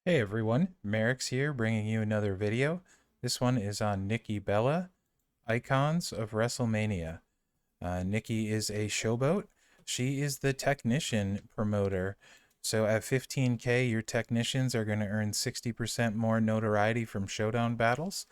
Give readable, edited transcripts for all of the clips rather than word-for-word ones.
Hey everyone, Mherex here bringing you another video. This one is on Nikki Bella, Icons of WrestleMania. Nikki is a showboat. She is the technician promoter. So at 15K, your technicians are going to earn 60% more notoriety from showdown battles.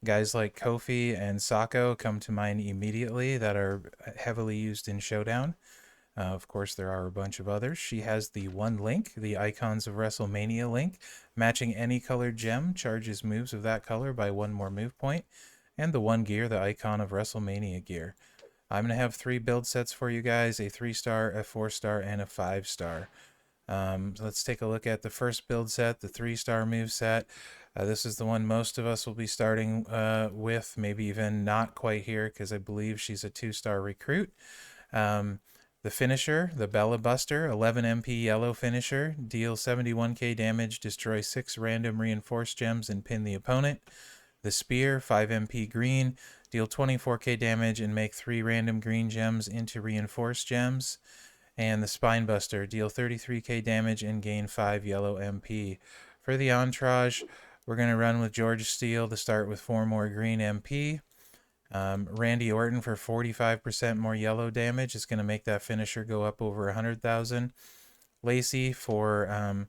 Guys like Kofi and Sako come to mind immediately that are heavily used in showdown. Of course, there are a bunch of others. She has the one link, the Icons of WrestleMania link. Matching any colored gem charges moves of that color by one more move point. And the one gear, the Icon of WrestleMania gear. I'm going to have three build sets for you guys, a 3-star, a 4-star, and a 5-star. Let's take a look at the first build set, the 3-star move set. This is the one most of us will be starting with, maybe even not quite here because I believe she's a 2-star recruit. The finisher, the Bella Buster, 11 MP yellow finisher, deals 71k damage, destroy 6 random reinforced gems, and pin the opponent. The spear, 5 MP green, deal 24k damage and make 3 random green gems into reinforced gems. And the spine buster, deal 33k damage and gain 5 yellow MP. For the entourage, we're going to run with George Steele to start with 4 more green MP. Randy Orton for 45% more yellow damage is going to make that finisher go up over 100,000. Lacey for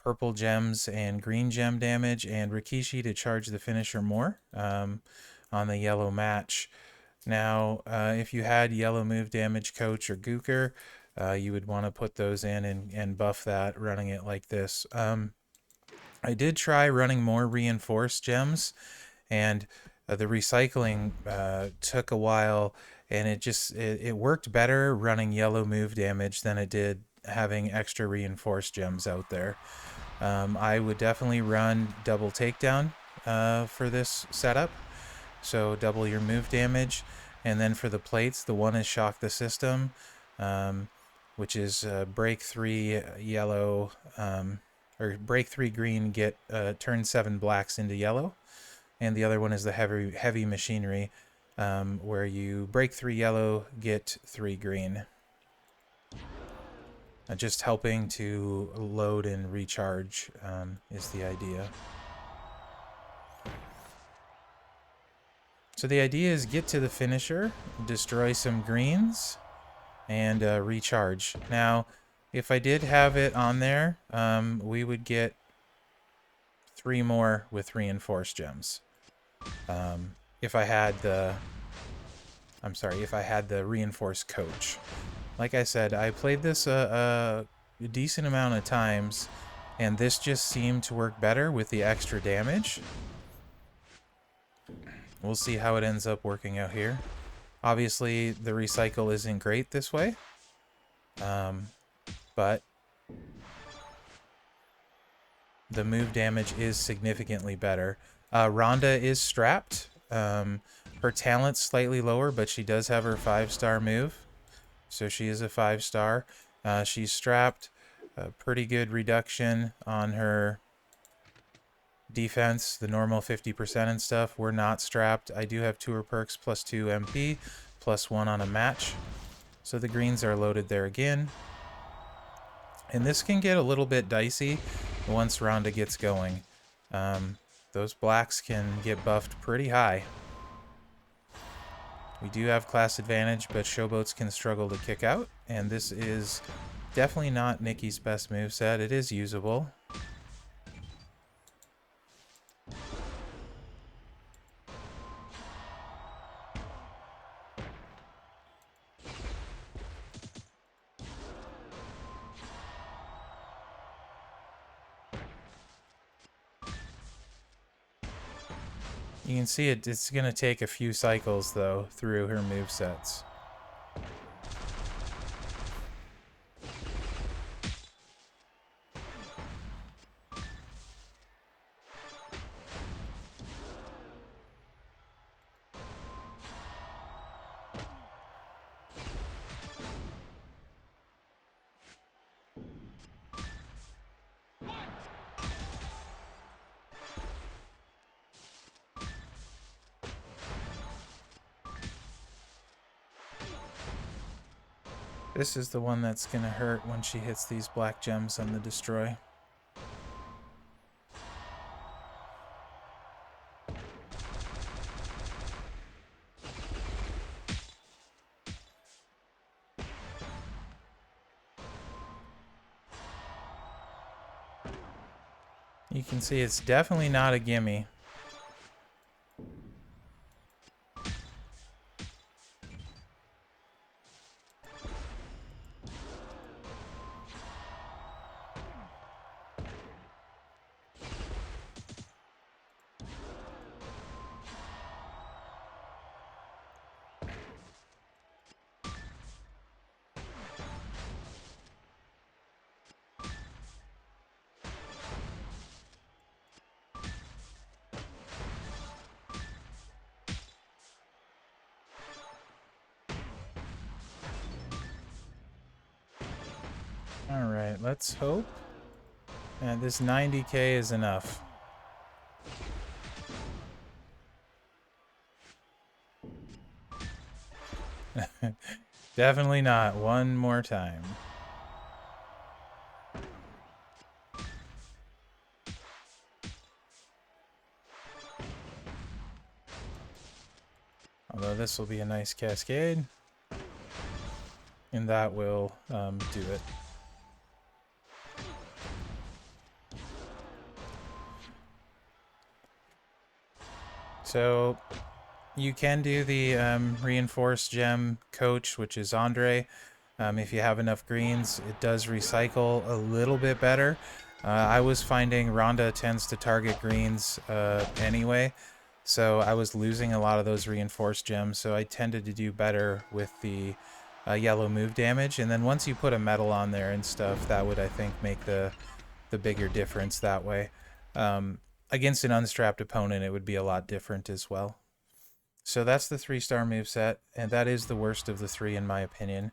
purple gems and green gem damage, and Rikishi to charge the finisher more on the yellow match. Now, if you had yellow move damage coach or gooker, you would want to put those in and buff that running it like this. I did try running more reinforced gems, and the recycling took a while, and it worked better running yellow move damage than it did having extra reinforced gems out there. I would definitely run double takedown for this setup, so double your move damage. And then for the plates, the one is shock the system, which is break 3 yellow, or break 3 green, get turn 7 blacks into yellow. And the other one is the heavy machinery, where you break 3 yellow, get 3 green. Just helping to load and recharge is the idea. So the idea is get to the finisher, destroy some greens, and recharge. Now, if I did have it on there, we would get 3 more with reinforced gems. If I had the reinforced coach. Like I said, I played this a decent amount of times, and this just seemed to work better with the extra damage. We'll see how it ends up working out here. Obviously, the recycle isn't great this way, but the move damage is significantly better. Rhonda is strapped. Her talent's slightly lower, but she does have her 5-star move. So she is a 5-star. She's strapped. Pretty good reduction on her defense, the normal 50% and stuff. We're not strapped. I do have tour perks plus 2 MP, plus 1 on a match. So the greens are loaded there again. And this can get a little bit dicey once Rhonda gets going. Those blacks can get buffed pretty high. We do have class advantage, but showboats can struggle to kick out, and this is definitely not Nikki's best moveset. It is usable. You can see it's going to take a few cycles, though, through her movesets. This is the one that's going to hurt when she hits these black gems on the destroy. You can see it's definitely not a gimme. Alright, let's hope that this 90k is enough. Definitely not. One more time. Although this will be a nice cascade. And that will do it. So you can do the reinforced gem coach, which is Andre. If you have enough greens, it does recycle a little bit better. I was finding Rhonda tends to target greens anyway, so I was losing a lot of those reinforced gems, so I tended to do better with the yellow move damage. And then once you put a metal on there and stuff, that would, I think, make the bigger difference that way. Against an unstrapped opponent, it would be a lot different as well. So that's the 3-star moveset, and that is the worst of the 3 in my opinion.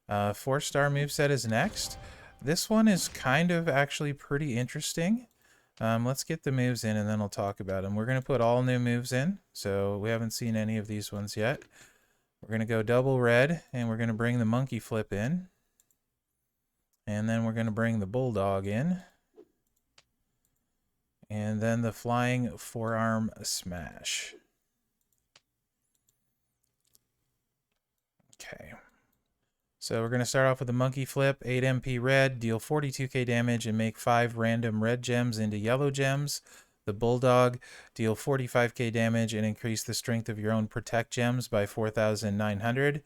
4-star moveset is next. This one is kind of actually pretty interesting. Let's get the moves in and then I'll talk about them. We're going to put all new moves in, so we haven't seen any of these ones yet. We're going to go double red, and we're going to bring the monkey flip in. And then we're going to bring the bulldog in. And then the flying forearm smash. Okay. So we're going to start off with the monkey flip, 8 MP red, deal 42k damage and make 5 random red gems into yellow gems. The bulldog, deal 45k damage and increase the strength of your own protect gems by 4,900.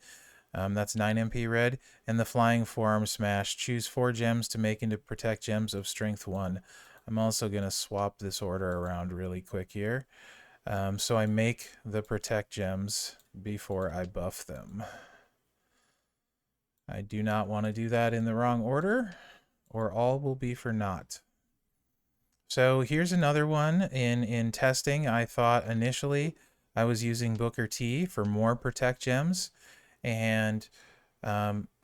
That's 9 MP red. And the flying forearm smash, choose 4 gems to make into protect gems of strength 1. I'm also going to swap this order around really quick here. So I make the protect gems before I buff them. I do not want to do that in the wrong order, or all will be for naught. So here's another one. In testing, I thought initially I was using Booker T for more protect gems, and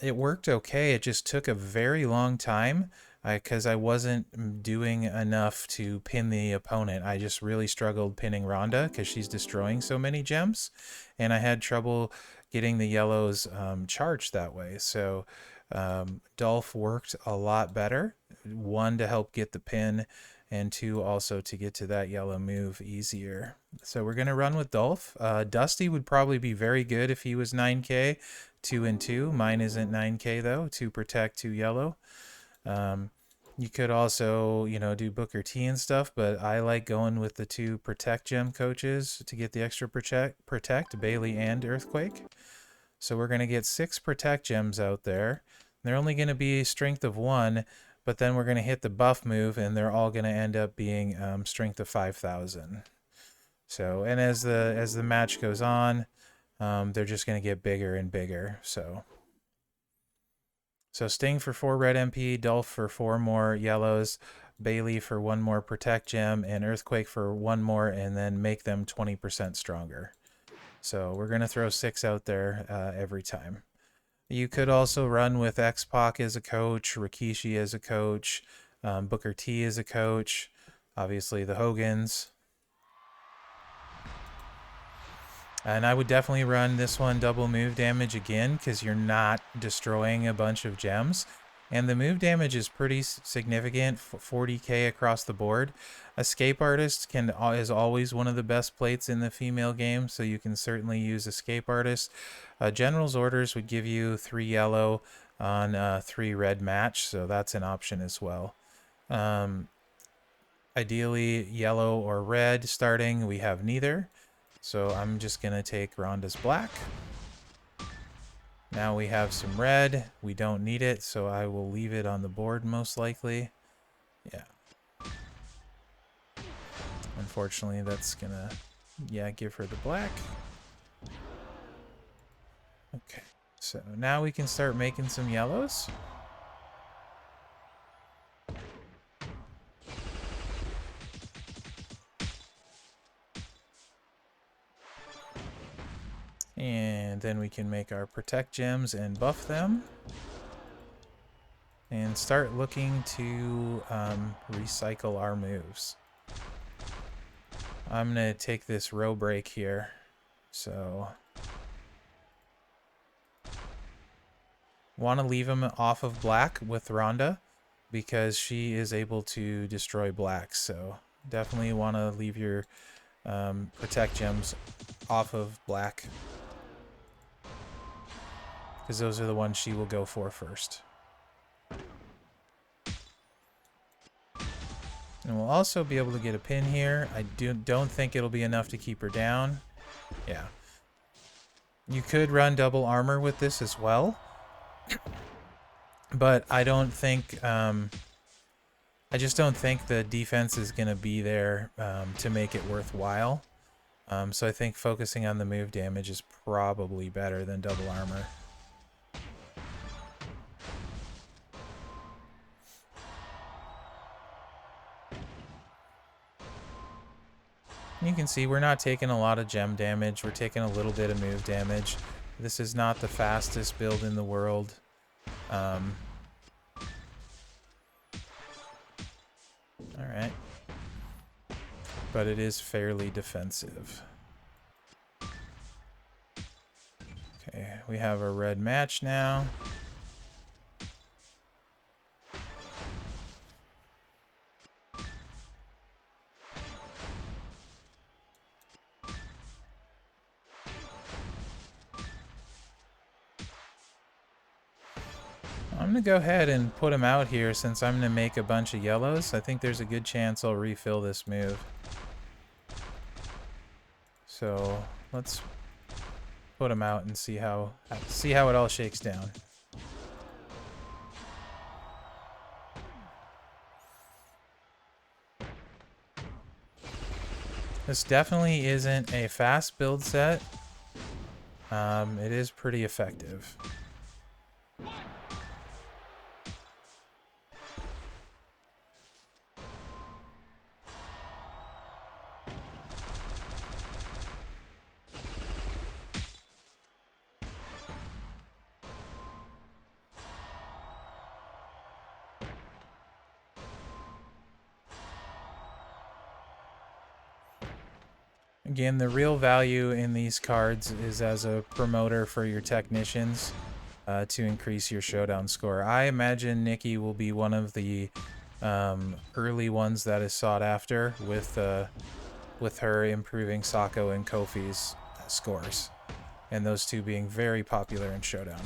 it worked okay. It just took a very long time because I wasn't doing enough to pin the opponent. I just really struggled pinning Rhonda because she's destroying so many gems, and I had trouble getting the yellows charged that way. So Dolph worked a lot better. 1, to help get the pin, and 2, also to get to that yellow move easier. So we're going to run with Dolph. Dusty would probably be very good if he was 9k, 2 and 2. Mine isn't 9k though, 2 protect, 2 yellow. You could also, do Booker T and stuff, but I like going with the 2 protect gem coaches to get the extra protect, Bailey and Earthquake. So we're going to get 6 protect gems out there. They're only going to be strength of 1, but then we're going to hit the buff move, and they're all going to end up being strength of 5,000. So, and as the match goes on, they're just going to get bigger and bigger. So Sting for 4 red MP, Dolph for 4 more yellows, Bailey for 1 more protect gem, and Earthquake for 1 more, and then make them 20% stronger. So we're going to throw 6 out there every time. You could also run with X-Pac as a coach, Rikishi as a coach, Booker T as a coach, obviously the Hogans. And I would definitely run this one double move damage again because you're not destroying a bunch of gems. And the move damage is pretty significant, 40k across the board. Escape Artist is always one of the best plates in the female game, so you can certainly use Escape Artist. General's Orders would give you 3 yellow on 3 red match, so that's an option as well. ideally yellow or red starting. We have neither. So I'm just going to take Ronda's black. Now we have some red. We don't need it, so I will leave it on the board most likely. Yeah. Unfortunately, that's going to, yeah, give her the black. Okay. So now we can start making some yellows. And then we can make our protect gems and buff them. And start looking to recycle our moves. I'm going to take this row break here. So, want to leave him off of black with Ronda because she is able to destroy black. So, definitely want to leave your protect gems off of black because those are the ones she will go for first. And we'll also be able to get a pin here. I don't think it'll be enough to keep her down. Yeah. You could run double armor with this as well. But I don't think... I just don't think the defense is going to be there to make it worthwhile. So I think focusing on the move damage is probably better than double armor. You can see we're not taking a lot of gem damage. We're taking a little bit of move damage. This is not the fastest build in the world. Alright. But it is fairly defensive. Okay, we have a red match now. I'm going to go ahead and put him out here since I'm going to make a bunch of yellows. I think there's a good chance I'll refill this move. So let's put him out and see how it all shakes down. This definitely isn't a fast build set. It is pretty effective. Again, the real value in these cards is as a promoter for your technicians to increase your showdown score. I imagine Nikki will be one of the early ones that is sought after with her improving Sako and Kofi's scores, and those two being very popular in showdown.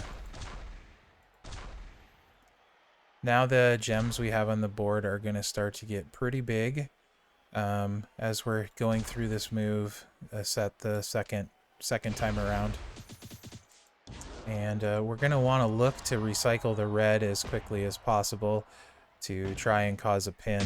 Now the gems we have on the board are going to start to get pretty big. As we're going through this move set the second time around. And we're going to want to look to recycle the red as quickly as possible to try and cause a pin.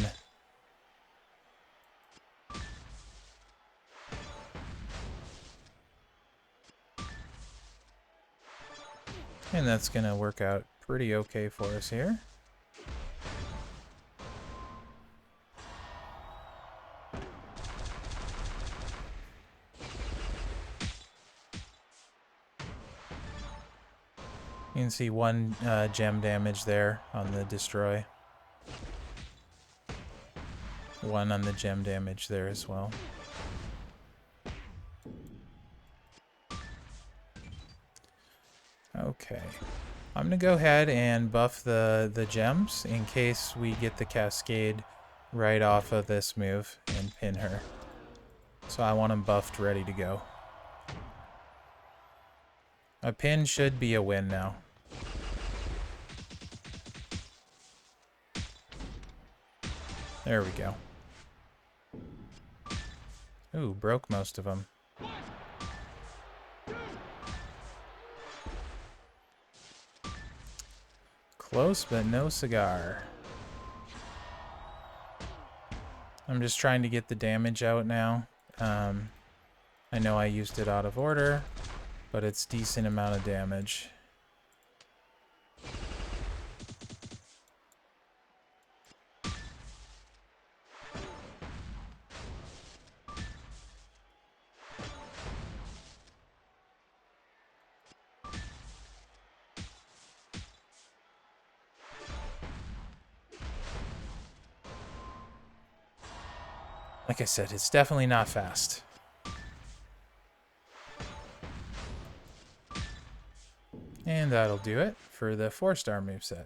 And that's going to work out pretty okay for us here. You can see one gem damage there on the destroy. One on the gem damage there as well. Okay. I'm going to go ahead and buff the gems in case we get the cascade right off of this move and pin her. So I want them buffed, ready to go. A pin should be a win now. There we go. Ooh, broke most of them. Close, but no cigar. I'm just trying to get the damage out now. I know I used it out of order, but it's decent amount of damage. Like I said, it's definitely not fast. And that'll do it for the 4-star moveset.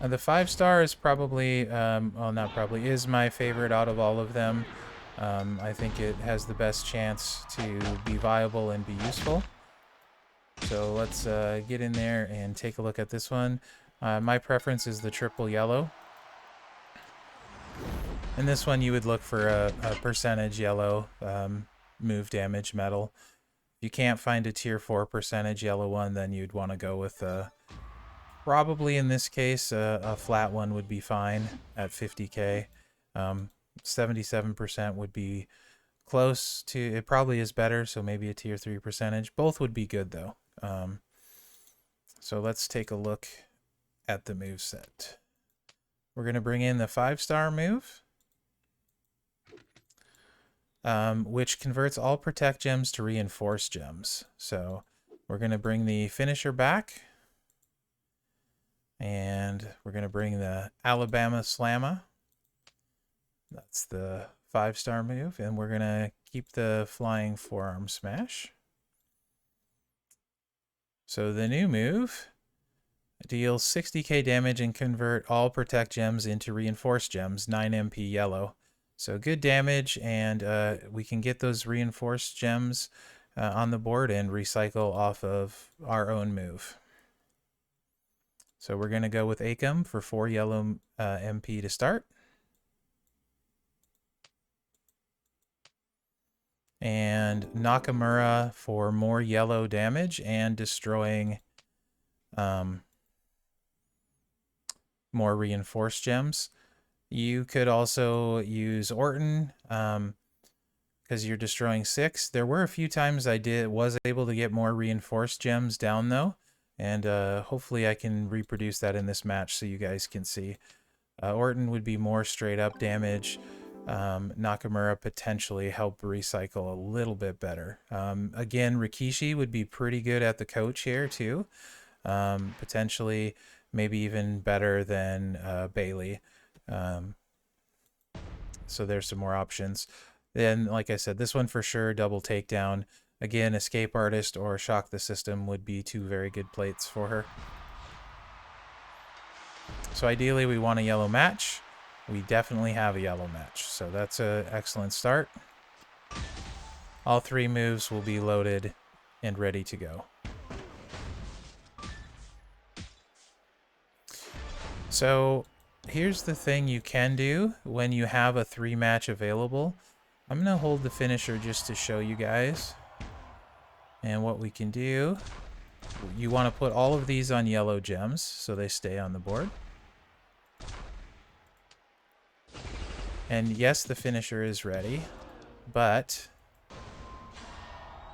The 5-star is probably, well, not probably, is my favorite out of all of them. I think it has the best chance to be viable and be useful. So let's get in there and take a look at this one. My preference is the triple yellow. In this one, you would look for a percentage yellow move damage metal. If you can't find a tier 4 percentage yellow one, then you'd want to go with probably in this case a flat one would be fine at 50k. 77% would be close to, it probably is better, so maybe a tier 3 percentage. Both would be good though. So let's take a look at the move set. We're going to bring in the 5-star move, which converts all protect gems to reinforce gems. So we're going to bring the finisher back, and we're going to bring the Alabama Slamma. That's the 5-star move, and we're going to keep the flying forearm smash. So the new move deals 60k damage and convert all protect gems into reinforced gems, 9 MP yellow. So good damage, and we can get those reinforced gems on the board and recycle off of our own move. So we're going to go with Akam for 4 yellow MP to start. And Nakamura for more yellow damage and destroying more reinforced gems. You could also use Orton because you're destroying 6. There were a few times I was able to get more reinforced gems down though, and hopefully I can reproduce that in this match so you guys can see. Orton would be more straight up damage. Nakamura potentially help recycle a little bit better. Again, Rikishi would be pretty good at the coach here too. Potentially maybe even better than Bailey. So there's some more options. Then, like I said, this one for sure, double takedown. Again, escape artist or shock the system would be 2 very good plates for her. So ideally we want a yellow match. We definitely have a yellow match, so that's an excellent start. All 3 moves will be loaded and ready to go. So here's the thing you can do when you have a 3 match available. I'm going to hold the finisher just to show you guys. And what we can do, you want to put all of these on yellow gems so they stay on the board. And yes, the finisher is ready, but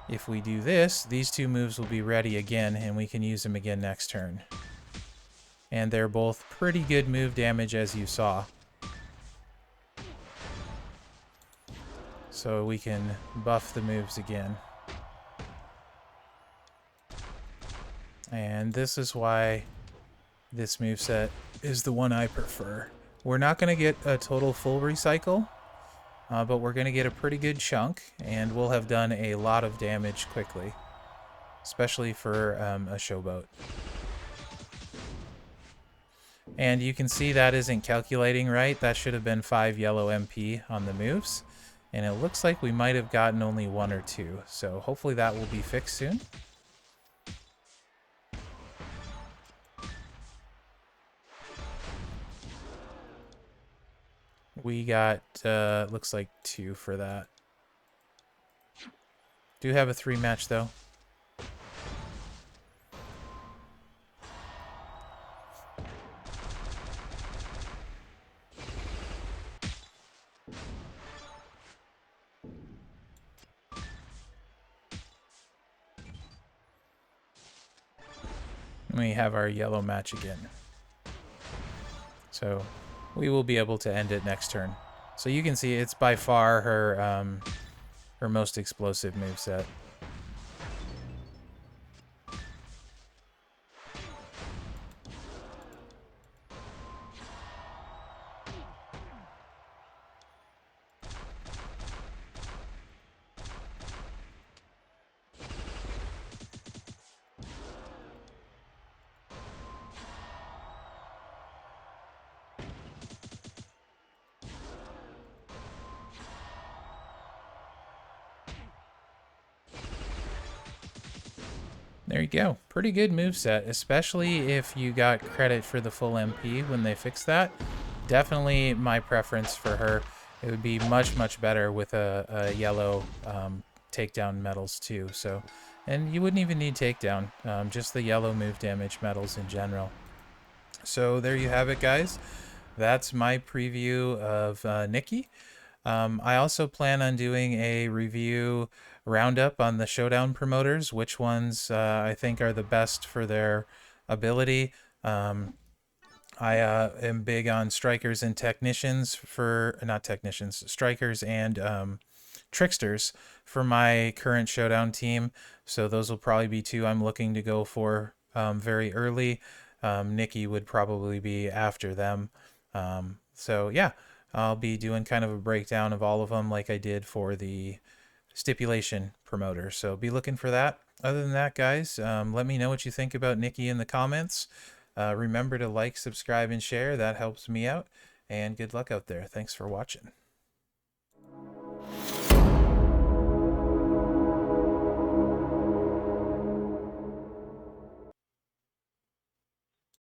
if we do this, these 2 moves will be ready again, and we can use them again next turn. And they're both pretty good move damage, as you saw. So we can buff the moves again. And this is why this moveset is the one I prefer. We're not going to get a total full recycle, but we're going to get a pretty good chunk, and we'll have done a lot of damage quickly, especially for a showboat. And you can see that isn't calculating right. That should have been 5 yellow MP on the moves, and it looks like we might have gotten only 1 or 2, so hopefully that will be fixed soon. we got, looks like 2 for that. Do have a 3 match, though. We have our yellow match again. So we will be able to end it next turn. So you can see it's by far her her most explosive moveset. There you go. Pretty good moveset, especially if you got credit for the full MP when they fixed that. Definitely my preference for her. It would be much, much better with a yellow takedown medals too. So, and you wouldn't even need takedown, just the yellow move damage medals in general. So there you have it, guys. That's my preview of Nikki. I also plan on doing a review roundup on the Showdown promoters, which ones I think are the best for their ability. I am big on strikers and technicians for, not technicians, strikers and tricksters for my current Showdown team. So those will probably be 2 I'm looking to go for very early. Nikki would probably be after them. So yeah, I'll be doing kind of a breakdown of all of them like I did for the stipulation promoter. So be looking for that. Other than that, guys, let me know what you think about Nikki in the comments. Remember to like, subscribe, and share. That helps me out. And good luck out there. Thanks for watching.